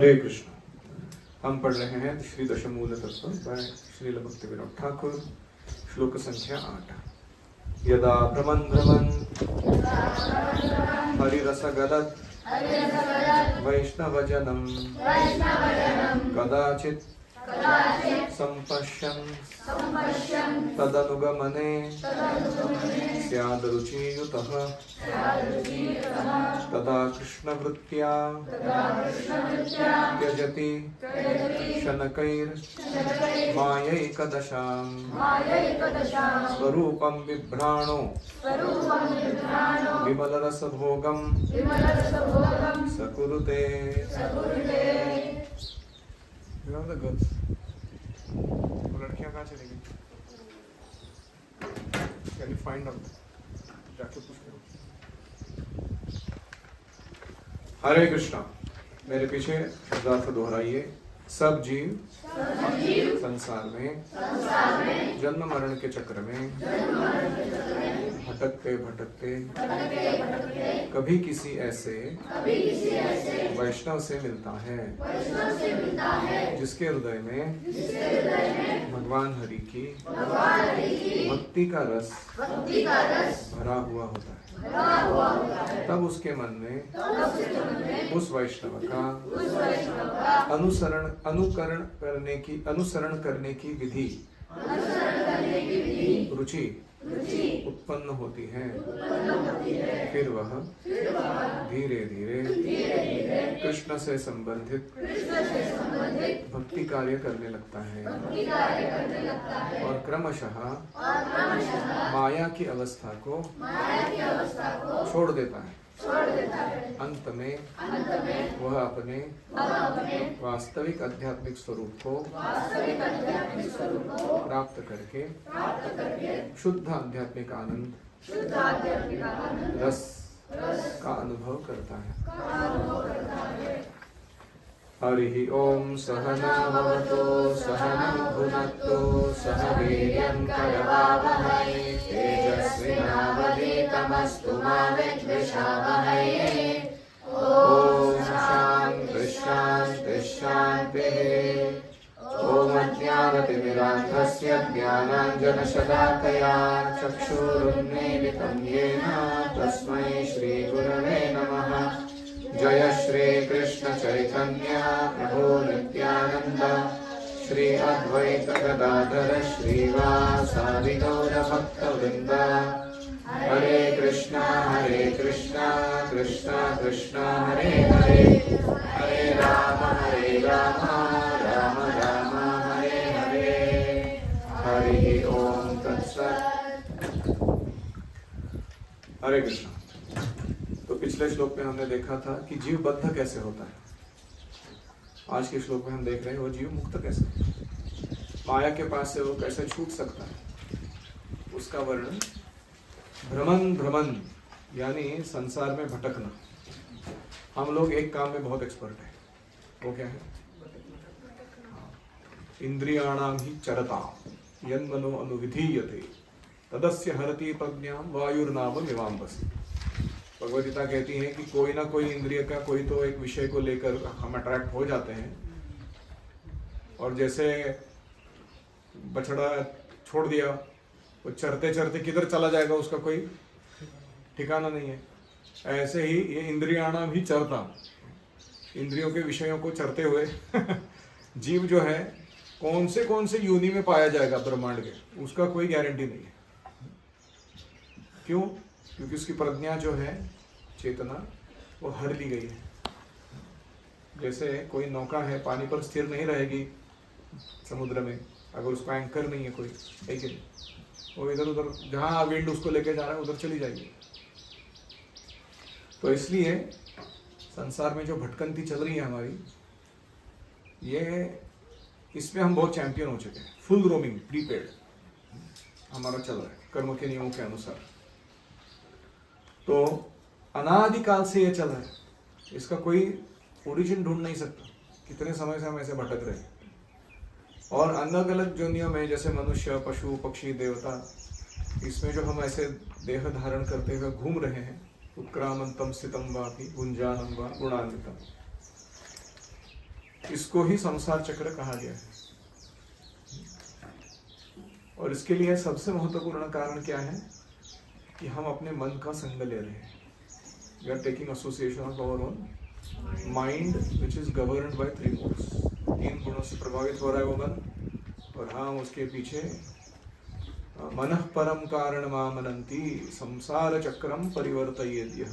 हरे कृष्ण। हम पढ़ रहे हैं श्री दशमूल तत्व बाय श्रील भक्तिविनोद ठाकुर, श्लोक संख्या 8। यदा भ्रमन् भ्रमन् हरिरसगदत् वैष्णवजनं कदाचित् सम्पश्यन् तदनुगमने स्यादरुचियुतः तदा कृष्णवृत्त्या त्यजति शनकैर्मायैकदशां स्वरूपं बिभ्राणो विमलरसभोगं सकुरुते। लड़कियां कहाँ चली गई? Can you find out? जाके पूछ लो। हरे कृष्णा। मेरे पीछे शब्दार्थ दोहराइए। सब जीव संसार में जन्म मरण के चक्र में भटकते भटकते कभी किसी ऐसे वैष्णव से मिलता है जिसके हृदय में भगवान हरि की भक्ति का रस भरा हुआ होता है। तब उसके मन में उस वैष्णव का अनुसरण करने की विधि रुचि उत्पन्न होती है। फिर वह धीरे धीरे कृष्ण से संबंधित भक्ति कार्य करने लगता है और क्रमशः माया की अवस्था को छोड़ देता है। अंत में वह अपने वास्तविक आध्यात्मिक स्वरूप को प्राप्त करके शुद्ध आध्यात्मिक आनंद रस का अनुभव करता है। हरि ओम सहना भवतु सहनं भुनक्तु सह वीर्यं करवावहै तेजस्विनावधीतमस्तु मा विद्विषावहै। ओम शान्ति शान्ति शान्तिः। ओम अज्ञानतिमिरान्धस्य ज्ञानाञ्जनशलाकया चक्षुरुन्मीलितं येन तस्मै श्रीगुरवे नमः। जय श्री कृष्ण चैतन्य प्रभु नित्यानंद श्री अद्वैत गदाधर श्रीवासादि गौर भक्तवृंद। हरे कृष्णा कृष्णा कृष्णा हरे हरे हरे राम राम राम हरे हरे। हरि ओम तत्सत्। हरे कृष्णा। तो पिछले श्लोक में हमने देखा था कि जीव बद्ध कैसे होता है। आज के श्लोक में हम देख रहे हैं वो जीव मुक्त कैसे, माया के पास से वो कैसे छूट सकता है, उसका वर्णन। भ्रमण यानी संसार में भटकना। हम लोग एक काम में बहुत एक्सपर्ट है, वो क्या है? इंद्रियाणाम ही चरता यन्मनो अनुविधीयते तदस्य हरति प्रज्ञां वायुर्नाव मिवाम्बसि। भगवद गीता कहती है कि कोई ना कोई इंद्रिय का कोई तो एक विषय को लेकर हम अट्रैक्ट हो जाते हैं, और जैसे बछड़ा छोड़ दिया वो चरते चरते किधर चला जाएगा उसका कोई ठिकाना नहीं है। ऐसे ही ये इंद्रियाणाम ही चरता, इंद्रियों के विषयों को चरते हुए जीव जो है कौन से योनि में पाया जाएगा ब्रह्मांड के, उसका कोई गारंटी नहीं है। क्यों? क्योंकि उसकी प्रज्ञा जो है, चेतना, वो हर ली गई है। जैसे कोई नौका है, पानी पर स्थिर नहीं रहेगी समुद्र में अगर उसका एंकर नहीं है कोई, है कि नहीं? वो इधर उधर जहाँ विंड उसको लेके जा रहा है उधर चली जाएगी। तो इसलिए संसार में जो भटकंती चल रही है हमारी, ये इसमें हम बहुत चैंपियन हो चुके हैं। फुल रोमिंग प्रीपेड हमारा चल रहा है कर्म के नियमों के अनुसार। तो अनादिकाल से ये चल रहा है, इसका कोई ओरिजिन ढूंढ नहीं सकता। कितने समय से हम ऐसे भटक रहे हैं, और अलग अलग जोनियों में, जैसे मनुष्य, पशु, पक्षी, देवता, इसमें जो हम ऐसे देह धारण करते हुए घूम रहे हैं, उत्क्रामंतम स्थितम वापि गुंजानम वा गुणान्वितम। इसको ही संसार चक्र कहा गया है। और इसके लिए सबसे महत्वपूर्ण कारण क्या है कि हम अपने मन का संग ले रहे हैं। We are taking association of our own mind which is governed by 3 modes. 3 गुणों से प्रभावित हो रहा है वो मन, और हम उसके पीछे मनः परम कारण मामनंती संसार चक्रम परिवर्तयेद्यः,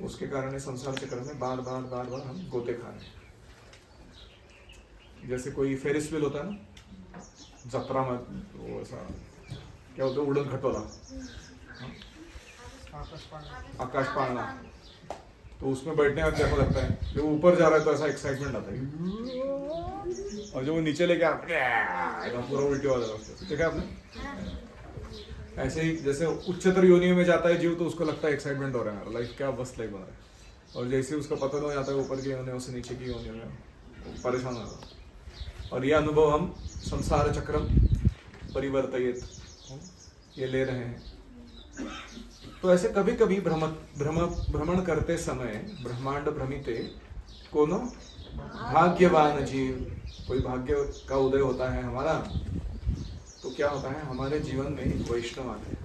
उसके कारण संसार चक्र में बार बार हम गोते खा रहे हैं। जैसे कोई फेरिस व्हील होता है ना, जत्रा में, वो ऐसा क्या होता है, उड़न खटोला, आकाश पालना, तो उसमें बैठने का कैसा लगता है, जब ऊपर जा रहा है तो ऐसा एक्साइटमेंट आता है, और जब वो नीचे लेके आता पूरा उल्टी हो जाता है। देखा आपने? ऐसे ही जैसे उच्चतर योनियों में जाता है जीव, तो उसको लगता है एक्साइटमेंट हो रहा है, लाइफ क्या मस्त लाइफ बना रहा है, और जैसे उसका पतन हो जाता है ऊपर की योनियों से नीचे की योनियों में, परेशान हो जाता है। और ये अनुभव हम संसार चक्रम परिवर्तयित ये ले रहे हैं। तो ऐसे कभी कभी भ्रमण करते समय ब्रह्मांड भ्रमिते कोनो भाग्यवान जीव, कोई भाग्य का उदय होता है हमारा, तो क्या होता है, हमारे जीवन में एक वैष्णव आते हैं।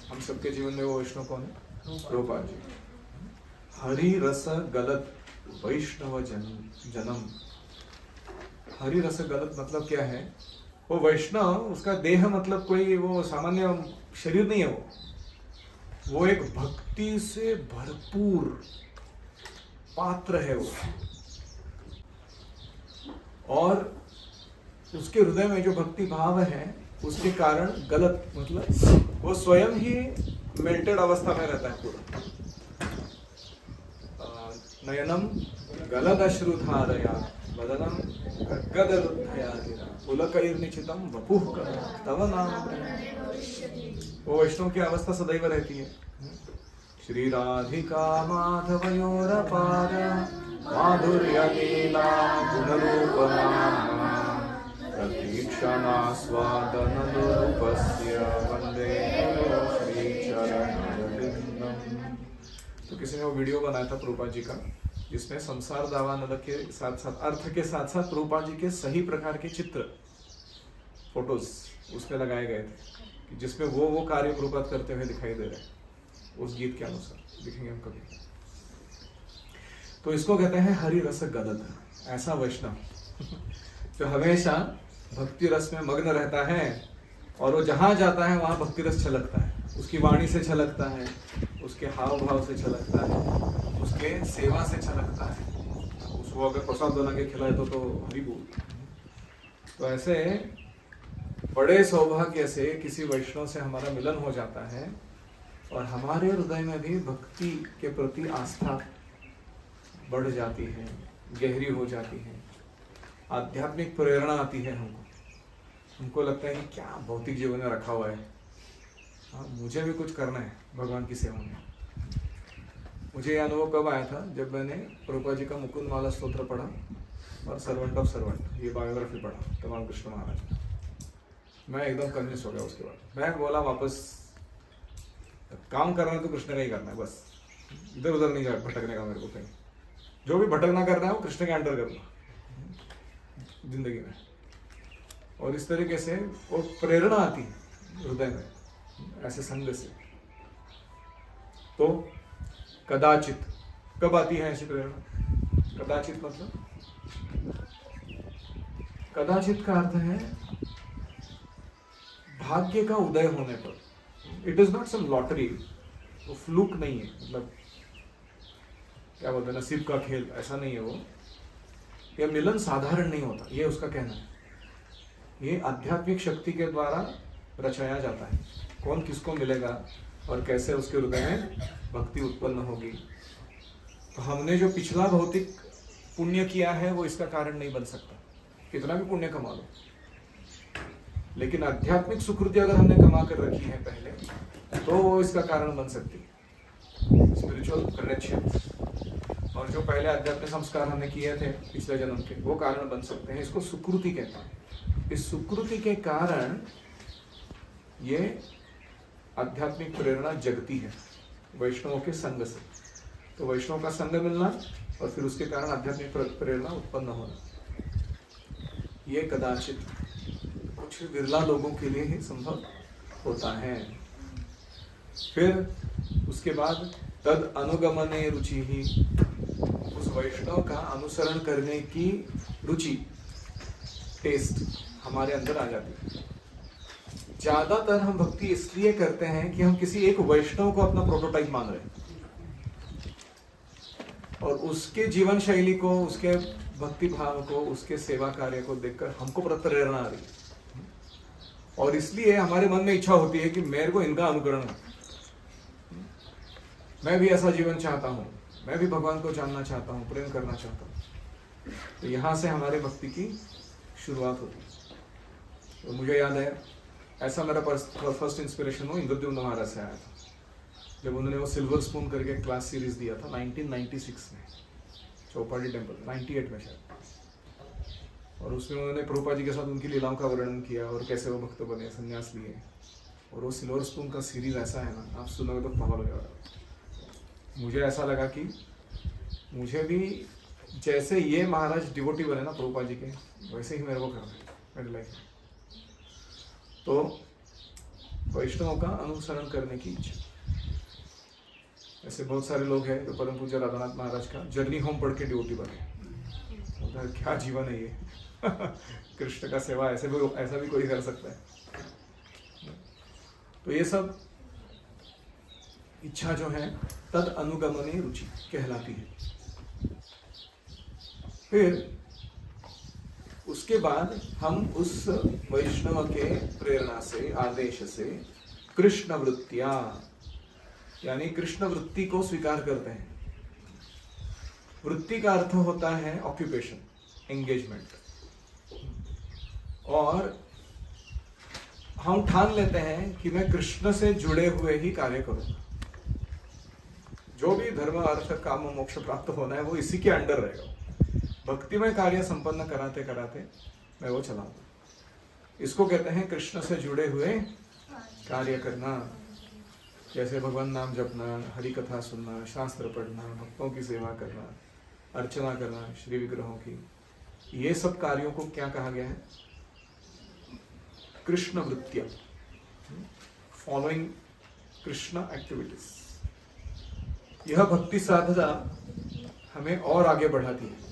हम सबके जीवन में वो वैष्णव कौन है? प्रभुपाद जी। हरि रस गलत वैष्णव जन्म। हरि रस गलत मतलब क्या है? वो वैष्णव, उसका देह मतलब कोई वो सामान्य शरीर नहीं है, वो एक भक्ति से भरपूर पात्र है वो, और उसके हृदय में जो भक्ति भाव है उसके कारण गलत मतलब वो स्वयं ही मेल्टेड अवस्था में रहता है पूरा। नयनम गलद अश्रुधारया वदनम गदरुद्धया गिरा पुलकैर्निचितम वपुः तव नाम। वो वैष्णव की अवस्था सदैव रहती है। श्री राधिका माधवयोरपार माधुर्य लीला गुणरूपमा प्रतीक्षणास्वादनरूपस्य वन्दे श्रीचरणरविन्दम्। तो किसी ने वो वीडियो बनाया था प्रभुपाद जी का, जिसमें संसार दावानल के साथ साथ अर्थ के साथ साथ प्रभुपाद जी के सही प्रकार के चित्र फोटोज उसमें लगाए गए थे, जिसमें वो कार्य प्रभुपाद करते हुए दिखाई दे रहे हैं उस गीत के अनुसार। दिखेंगे हम कभी। तो इसको कहते हैं हरि रस गलद, ऐसा वैष्णव जो हमेशा भक्ति रस में मग्न रहता है, और वो जहां जाता है वहां भक्ति रस छलकता है, उसकी वाणी से छलकता है, उसके हाव भाव से छलकता है, उसके सेवा से छलकता है। उसको अगर प्रसाद बना के खिलाए तो हरि बोल। तो ऐसे बड़े सौभाग्य से किसी वैष्णव से हमारा मिलन हो जाता है, और हमारे हृदय में भी भक्ति के प्रति आस्था बढ़ जाती है, गहरी हो जाती है, आध्यात्मिक प्रेरणा आती है हमको लगता है कि क्या भौतिक जीवन में रखा हुआ है, हाँ मुझे भी कुछ करना है भगवान की सेवा में। मुझे यह अनुभव कब आया था, जब मैंने प्रभुपाद जी का मुकुंद माला स्तोत्र पढ़ा और सर्वेंट ऑफ सर्वेंट ये बायोग्राफी पढ़ा तमाम कृष्ण महाराज। मैं एकदम कन्विंस हो गया। उसके बाद मैं बोला वापस काम करना है तो कृष्ण का ही करना है, बस इधर उधर नहीं भटकने का मेरे को कहीं। जो भी भटकना करना है वो कृष्ण के अंडर करना जिंदगी में। और इस तरीके से वो प्रेरणा आती है हृदय में ऐसे संग से। तो कदाचित कब आती है ऐसी प्रेरणा? कदाचित मतलब कदाचित का अर्थ है भाग्य का उदय होने पर। It is not some lottery, वो फ्लूक नहीं है, मतलब क्या बोलते हैं नसीब का खेल, ऐसा नहीं है वो। यह मिलन साधारण नहीं होता, ये उसका कहना है। ये आध्यात्मिक शक्ति के द्वारा रचाया जाता है। कौन किसको मिलेगा और कैसे उसके हृदय में भक्ति उत्पन्न होगी। तो हमने जो पिछला भौतिक पुण्य किया है वो इसका कारण नहीं बन सकता, कितना भी पुण्य कमा लो। लेकिन आध्यात्मिक सुकृति अगर हमने कमा कर रखी है पहले, तो वो इसका कारण बन सकती है, स्पिरिचुअल कनेक्शंस। और जो पहले आध्यात्मिक संस्कार हमने किए थे पिछले जन्म के, वो कारण बन सकते हैं। इसको सुकृति कहते हैं। इस सुकृति के कारण ये आध्यात्मिक प्रेरणा जगती है वैष्णवों के संग से। तो वैष्णव का संग मिलना और फिर उसके कारण आध्यात्मिक प्रेरणा उत्पन्न होना, ये कदाचित कुछ विरला लोगों के लिए ही संभव होता है। फिर उसके बाद तद अनुगमने रुचि ही, उस वैष्णव का अनुसरण करने की रुचि, टेस्ट हमारे अंदर आ जाती है। ज्यादातर हम भक्ति इसलिए करते हैं कि हम किसी एक वैष्णव को अपना प्रोटोटाइप मान रहे हैं और उसके जीवन शैली को, उसके भक्ति भाव को, उसके सेवा कार्य को देखकर हमको प्रेरणा आ रही है और इसलिए हमारे मन में इच्छा होती है कि मेरे को इनका अनुकरण, मैं भी ऐसा जीवन चाहता हूँ, मैं भी भगवान को जानना चाहता हूँ, प्रेम करना चाहता हूँ। तो यहाँ से हमारे भक्ति की शुरुआत होती है। तो मुझे याद है, ऐसा मेरा फर्स्ट इंस्पिरेशन वो इंद्रद्युम्न महाराज से आया था, जब उन्होंने वो सिल्वर स्पून करके क्लास सीरीज दिया था 1996 में, चौपाटी टेम्पल, 98 में शायद। और उसमें उन्होंने प्रभुपाद जी के साथ उनकी लीलाओं का वर्णन किया और कैसे वो भक्त बने, संन्यास लिए। और वो सिल्वर स्पून का सीरीज ऐसा है ना, आप सुनोगे तो पागल हो जाएगा। मुझे ऐसा लगा कि मुझे भी जैसे ये महाराज डिवोटी बने ना प्रभुपाद जी के, वैसे ही मेरे को करना है मेरी लाइफ में। तो वैष्णव का अनुसरण करने की इच्छा। ऐसे बहुत सारे लोग हैं जो परम पूज्य राधानाथ महाराज का जर्नी होम पढ़ के डिवोटी बने। क्या जीवन है ये कृष्ण का सेवा ऐसा भी कोई कर सकता है। तो ये सब इच्छा जो है तद अनुगमने रुचि कहलाती है। फिर उसके बाद हम उस वैष्णव के प्रेरणा से, आदेश से कृष्ण वृत्तियां, यानी कृष्ण वृत्ति को स्वीकार करते हैं। वृत्ति का अर्थ होता है ऑक्यूपेशन, एंगेजमेंट। और हम ठान लेते हैं कि मैं कृष्ण से जुड़े हुए ही कार्य करूंगा। जो भी धर्म, अर्थ, काम, मोक्ष प्राप्त होना है वो इसी के अंडर रहेगा। भक्तिमय कार्य संपन्न कराते कराते मैं वो चलाऊंगा। इसको कहते हैं कृष्ण से जुड़े हुए कार्य करना। जैसे भगवान नाम जपना, हरि कथा सुनना, शास्त्र पढ़ना, भक्तों की सेवा करना, अर्चना करना श्री विग्रहों की, ये सब कार्यों को क्या कहा गया है? कृष्ण वृत्तियां, फॉलोइंग कृष्ण एक्टिविटीज। यह भक्ति साधना हमें और आगे बढ़ाती है।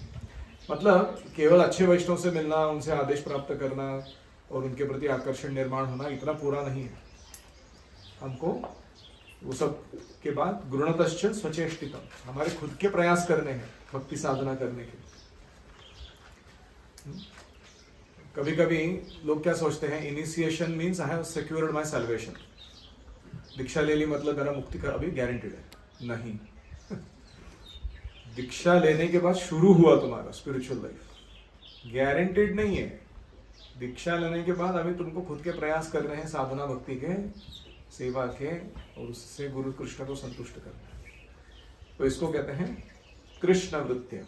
मतलब केवल अच्छे वैष्णव से मिलना, उनसे आदेश प्राप्त करना और उनके प्रति आकर्षण निर्माण होना इतना पूरा नहीं है। हमको वो सब के बाद गुणतश्च स्वचेष्टितम, हमारे खुद के प्रयास करने हैं भक्ति साधना करने के। कभी कभी लोग क्या सोचते हैं, initiation means I have secured my salvation. दीक्षा ले ली मतलब मेरा मुक्ति का अभी गारंटीड है। नहीं दीक्षा लेने के बाद शुरू हुआ तुम्हारा स्पिरिचुअल लाइफ, गारंटीड नहीं है। दीक्षा लेने के बाद अभी तुमको खुद के प्रयास कर रहे हैं साधना भक्ति के, सेवा के, और उससे गुरु कृष्ण को संतुष्ट करना है। तो इसको कहते हैं कृष्ण वृत्तियां।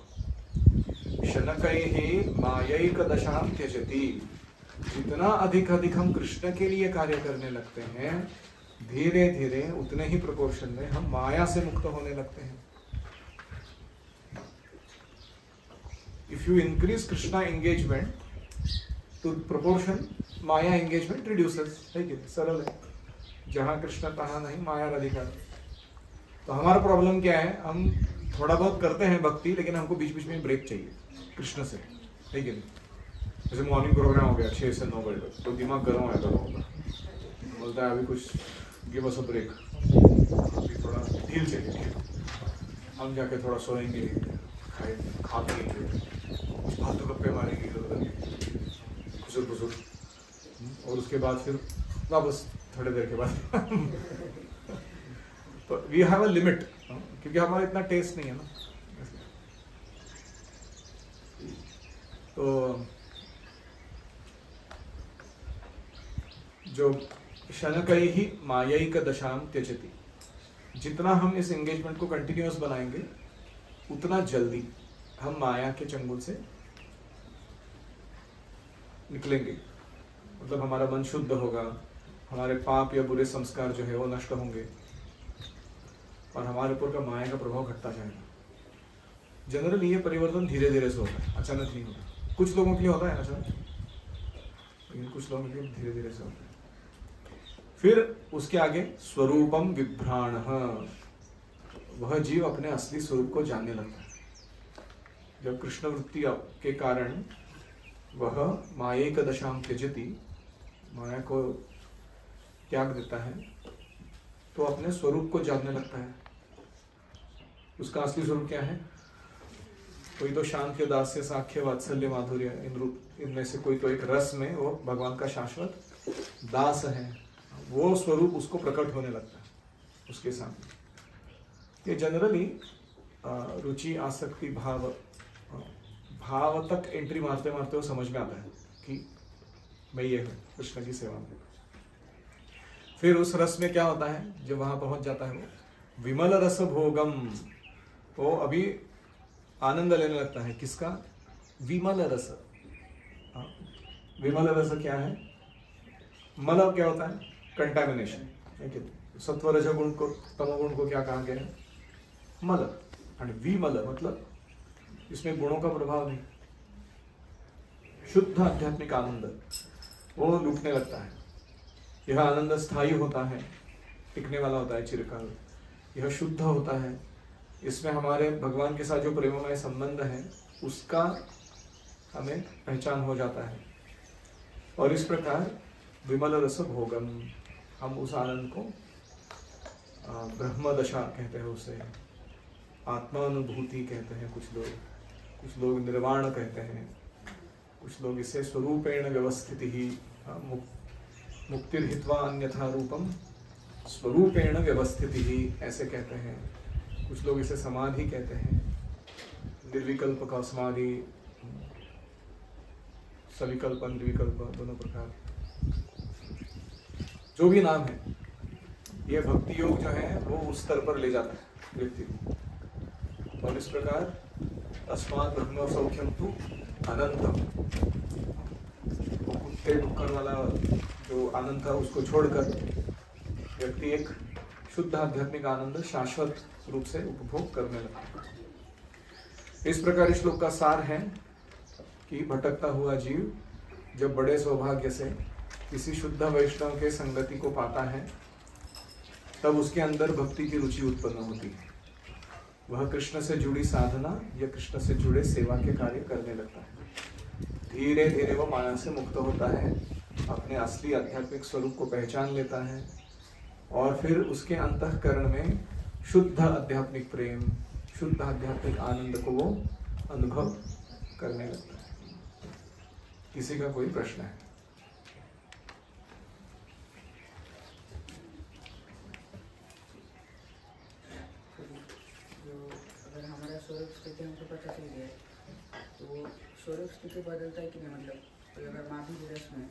शनकैः मायैकदशां त्यजति, जितना अधिक हम कृष्ण के लिए कार्य करने लगते हैं, धीरे धीरे उतने ही प्रोपोर्शन में हम माया से मुक्त होने लगते हैं। If you increase Krishna engagement to proportion, Maya engagement reduces, है कि सरल है। जहाँ कृष्ण तहाँ नहीं माया अधिकार। तो हमारा प्रॉब्लम क्या है, हम थोड़ा बहुत करते हैं भक्ति, लेकिन हमको बीच बीच में ब्रेक चाहिए कृष्ण से, है कि नहीं। जैसे मॉर्निंग प्रोग्राम हो गया 6 से 9 बजे तक, तो दिमाग गर्म होगा, बोलता है अभी कुछ गिव अस अ ब्रेक, अभी थोड़ा ढील चाहिए, हम जाके थोड़ा सोएंगे, खा पिएंगे, फालतू गप्पे मारेंगे इधर उधर खुसुर खुसुर, और उसके बाद फिर वापस थोड़ी देर के बाद तो वी हैव अ लिमिट, क्योंकि हमारा इतना टेस्ट नहीं है ना। तो जो शनकैः मायैकदशां त्यजति, जितना हम इस एंगेजमेंट को कंटिन्यूअस बनाएंगे उतना जल्दी हम माया के चंगुल से निकलेंगे। मतलब हमारा मन शुद्ध होगा, हमारे पाप या बुरे संस्कार जो है वो नष्ट होंगे और हमारे ऊपर का माया का प्रभाव घटता जाएगा। जनरली ये परिवर्तन धीरे धीरे से होता है, अचानक नहीं होता। कुछ लोगों के लिए होता है अचानक, लेकिन कुछ लोगों के लिए धीरे धीरे से होता है। फिर उसके आगे स्वरूपम विभ्राण, वह जीव अपने असली स्वरूप को जानने लगता है। जब कृष्ण वृत्ति के कारण वह मायेक दशाम त्यजति, माया को त्याग देता है, तो अपने स्वरूप को जानने लगता है। उसका असली स्वरूप क्या है? कोई तो शांति, दास्य, साख्य, वात्सल्य, माधुर्य, इनमें से कोई तो एक रस में वो भगवान का शाश्वत दास है। वो स्वरूप उसको प्रकट होने लगता है उसके सामने। ये जनरली रुचि, आसक्ति, भाव तक एंट्री मारते मारते वो समझ में आता है कि मैं ये हूँ कृष्ण की सेवा में। फिर उस रस में क्या होता है, जब वहां पहुंच जाता है वो विमल रस भोगम, वो अभी आनंद लेने लगता है। किसका? विमल रस। विमल रस क्या है? मल क्या होता है? कंटामिनेशन। सत्व रज गुण को, तमोगुण को क्या कहा गया है? मल। और विमल मतलब इसमें गुणों का प्रभाव नहीं, शुद्ध आध्यात्मिक आनंद वो लूटने लगता है। यह आनंद स्थायी होता है, टिकने वाला होता है चिरकाल। यह शुद्ध होता है, इसमें हमारे भगवान के साथ जो प्रेममय संबंध है उसका हमें पहचान हो जाता है। और इस प्रकार विमल रस भोगम, हम उस आनंद को ब्रह्म दशा कहते हैं, उसे आत्मानुभूति कहते हैं कुछ लोग निर्वाण कहते हैं, कुछ लोग इसे स्वरूपेण व्यवस्थिति ही, मुक्तिर्हित्वा अन्यथा रूपम स्वरूपेण व्यवस्थिति ही ऐसे कहते हैं। कुछ लोग इसे समाधि कहते हैं, निर्विकल्प का समाधि, सविकल्प, निर्विकल्प दोनों प्रकार, जो भी नाम है। ये भक्ति योग जो है वो उस स्तर पर ले जाता है व्यक्ति को। और इस प्रकार अस्मात् ब्रह्म सौख्यम तु अनंतम, वो कुत्ते डुक्कर वाला जो आनंद था उसको छोड़कर व्यक्ति एक शुद्ध आध्यात्मिक आनंद शाश्वत रूप से उपभोग करने लगता है। इस प्रकार इस श्लोक का सार है कि भटकता हुआ जीव जब बड़े सौभाग्य से किसी शुद्ध वैष्णव के संगति को पाता है, तब उसके अंदर भक्ति की रुचि उत्पन्न होती है। वह कृष्ण से जुड़ी साधना या कृष्ण से जुड़े सेवा के कार्य करने लगता है। धीरे धीरे वह माया से मुक्त होता है, अपने असली आध्यात्मिक स्वरूप को पहचान लेता है, और फिर उसके अंतःकरण में शुद्ध आध्यात्मिक प्रेम, शुद्ध आध्यात्मिक आनंद को वो अनुभव करने लगता है। किसी का कोई प्रश्न है? अगर हमारा स्वरूप स्थिति हमको पता चल गया तो वो स्वरूप स्थिति बदलता है कि नहीं? मतलब कोई अगर माधुर्य रस में,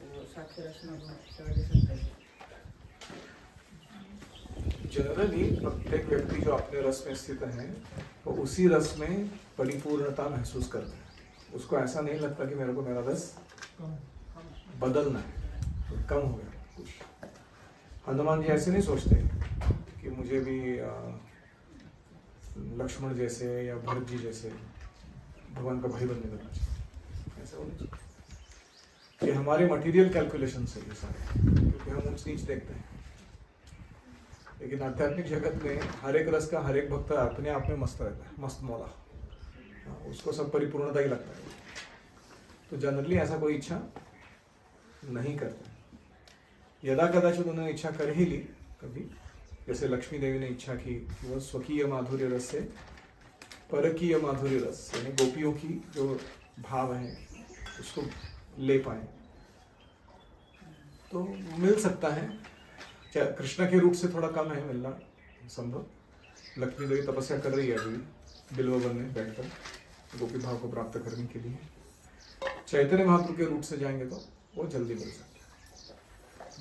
वो साक्ष्य रस में चढ़ सकता है। जनरली प्रत्येक व्यक्ति जो अपने रस में स्थित है वो उसी रस में परिपूर्णता महसूस करता है। उसको ऐसा नहीं लगता कि मेरे को मेरा रस बदलना है, तो कम हो गया कुछ। हनुमान जी ऐसे नहीं सोचते कि मुझे भी लक्ष्मण जैसे या भरत जी जैसे भगवान का भाई बनने लगना चाहिए, ऐसा होना चाहिए। ये हमारे मटेरियल कैलकुलेशन से ये सारे, क्योंकि हम ऊंच नीच देखते हैं। लेकिन आध्यात्मिक जगत में हर एक रस का हर एक भक्त अपने आप में मस्त रहता है, मस्त मौला, उसको सब परिपूर्णता ही लगता है। तो जनरली ऐसा कोई इच्छा नहीं करता। यदा कदाचित उन्होंने इच्छा कर ही ली कभी, जैसे लक्ष्मी देवी ने इच्छा की कि वह स्वकीय माधुर्य रस से परकीय माधुर्य रस, यानी गोपियों की जो भाव है उसको ले पाए, तो मिल सकता है। कृष्ण के रूप से थोड़ा कम है मिलना संभव। लक्ष्मी देवी तपस्या कर रही है अभी बिल्व वन में बैठकर गोपी भाव को प्राप्त करने के लिए। चैतन्य महाप्रभु के रूप से जाएंगे तो वो जल्दी मिल सकता है।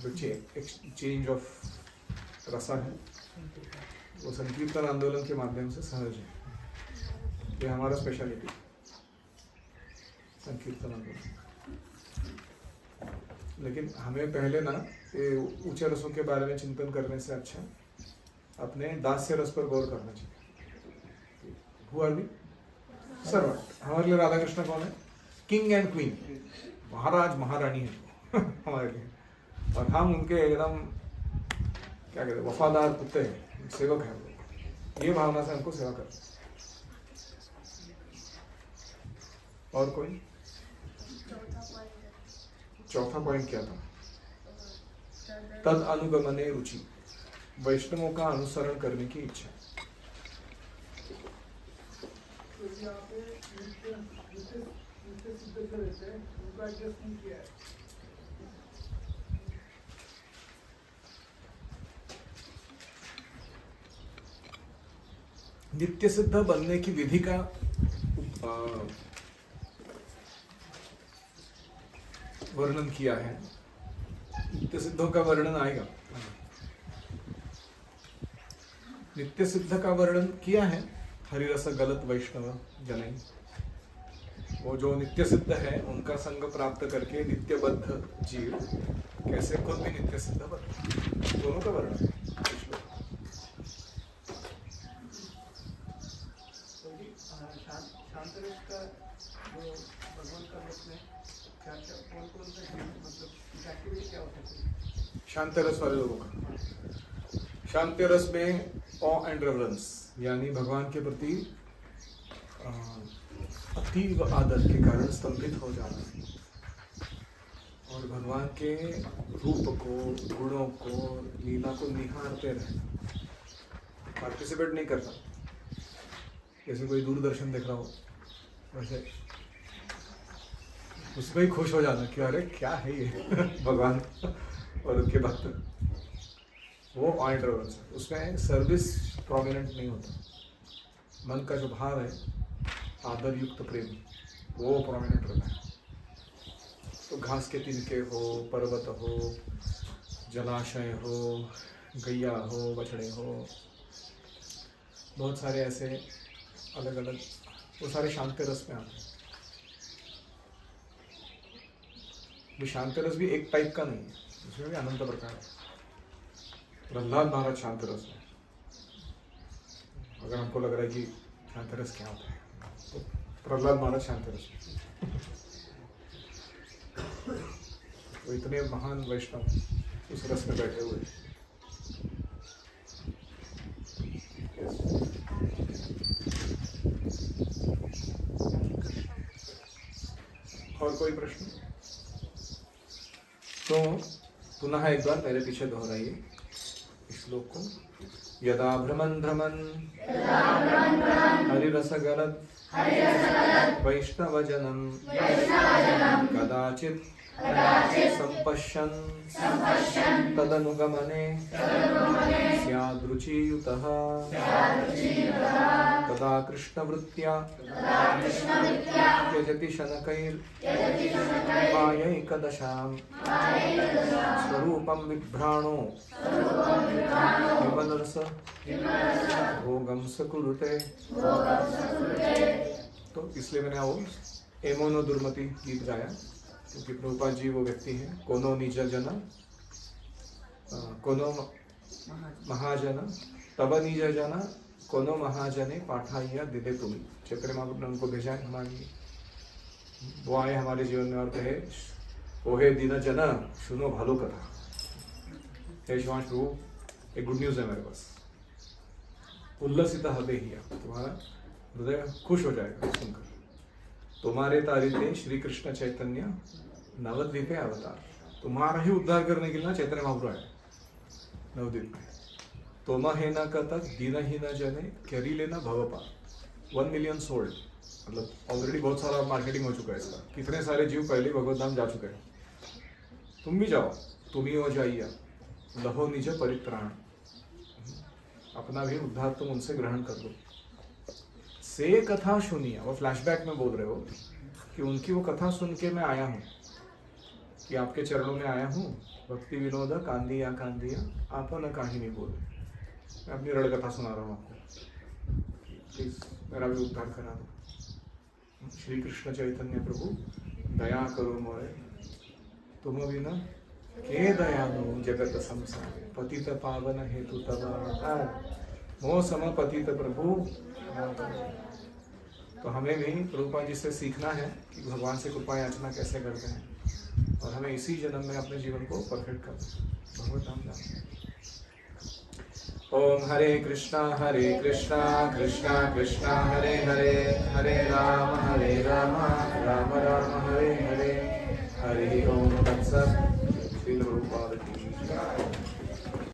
जो चेंज ऑफ रसा है वो संकीर्तन आंदोलन के माध्यम से सहज है। ये हमारा स्पेशलिटी, संकीर्तन आंदोलन। लेकिन हमें पहले ना ये ऊंचे रसों के बारे में चिंतन करने से अच्छा अपने दास्य रस पर गौर करना चाहिए। Who are we? सर्वेंट। हमारे लिए राधा कृष्ण कौन है? किंग एंड क्वीन, महाराज महारानी है वो हमारे लिए, और हम उनके एकदम क्या कहते हैं, वफादार कुत्ते हैं, सेवक हैं वो। ये भावना से हमको सेवा करते। और कोई? चौथा पॉइंट क्या था? तद अनुगमने रुचि, वैष्णवों का अनुसरण करने की इच्छा। नित्य सिद्ध बनने की विधि का वर्णन किया है। नित्य सिद्धों का वर्णन आएगा। नित्य सिद्ध का वर्णन किया है हरिरस गलत वैष्णव जनई। वो जो नित्य सिद्ध है उनका संग प्राप्त करके नित्यबद्ध जीव कैसे खुद भी नित्य सिद्ध बने, दोनों का वर्णन है। शांत रस वाले लोगों का, शांत रस में ऑ एंड रेवरेंस, यानी भगवान के प्रति अतीव आदर के कारण स्तंभित हो जाना और भगवान के रूप को, गुणों को, लीला को निहारते रहना, पार्टिसिपेट नहीं करता। जैसे कोई दूरदर्शन देख रहा हो वैसे उसमें ही खुश हो जाना कि अरे क्या है ये भगवान और उनके भक्त, वो पॉइंट रेफरेंस है। उसमें सर्विस प्रोमिनेंट नहीं होता, मन का जो भाव है आदर युक्त प्रेम वो प्रोमिनेंट रहता है। तो घास के तिनके हो, पर्वत हो, जलाशय हो, गैया हो, बछड़े हो, बहुत सारे ऐसे अलग अलग, वो सारे शांत रस में आते हैं। वो शांत रस भी एक टाइप का नहीं है, उसमें भी अनंत प्रकार है। प्रहलाद महाराज शांत रस है। अगर हमको लग रहा है कि शांत रस क्या होता है तो प्रहलाद महाराज शांत रस है। वो इतने महान वैष्णव उस रस में बैठे हुए। और कोई प्रश्न? तो पुनः एक बार मेरे पीछे दोहराइए इस श्लोक को। यदा भ्रमन् भ्रमन् हरिरसगलत् वैष्णवजनं कदाचित् सम्पश्यन् तदनुगमने स्यादरुचियुतः तदा कृष्णवृत्त्या त्यजति शनकैर्मायैकदशां स्वरूपं बिभ्राणो विमलरस भोगं सकुरुते। तो इसलिए मैंने वो एमोनो दुर्मति गीत गाया, क्योंकि प्रभुपाद जी वो व्यक्ति हैं। कोनो निज जन कोनो महाजन तब निज जन कोनो महाजने पाठाइया दिदे तुम्हें। चैतन्य महाप्रभु ने उनको भेजा है हमारे लिए। वो आए हमारे जीवन में और कहे, ओहे दीन जन सुनो भालो कथा। हे शिवांश प्रभु, एक गुड न्यूज है मेरे पास। उल्लसित हृदय हिया, तुम्हारा हृदय खुश हो जाएगा सुनकर। तुम्हारे तारिते श्री कृष्ण चैतन्य नवद्वीपे अवतार। तुम्हारा ही उद्धार करने के लिए ना चैतन्य महाप्रभु आए नवद्वीप में। तोम है न कतक दीन ही न जने कैरी लेना भवपार। 1 मिलियन सोल्ड, मतलब ऑलरेडी बहुत सारा मार्केटिंग हो चुका है इसका। कितने सारे जीव पहले भगवत धाम जा चुके हैं। तुम भी जाओ, तुम ही हो जाइए, लहो निज परित्राण। अपना भी उद्धार तुम उनसे ग्रहण कर लो। से कथा सुनिए, वो फ्लैशबैक में बोल रहे हो कि उनकी वो कथा सुन के मैं आया हूँ, कि आपके चरणों में आया हूँ। भक्ति विनोद कांदिया कांदिया आप न कहानी बोले। मैं अपनी रण कथा सुना रहा हूँ आपको, प्लीज मेरा भी उद्धार करा दो। श्री कृष्ण चैतन्य प्रभु दया करो मोरे, तुम भी न के दयालु जगत संसार। पतित पावन हेतु तब मोह सम पतित प्रभु। तो हमें भी प्रभुपाद जी से सीखना है कि भगवान से कृपा याचना कैसे करते हैं और हमें इसी जन्म में अपने जीवन को परफेक्ट करना है। भगवत नाम जाप। ओम हरे कृष्णा कृष्णा कृष्णा हरे हरे, हरे राम राम राम हरे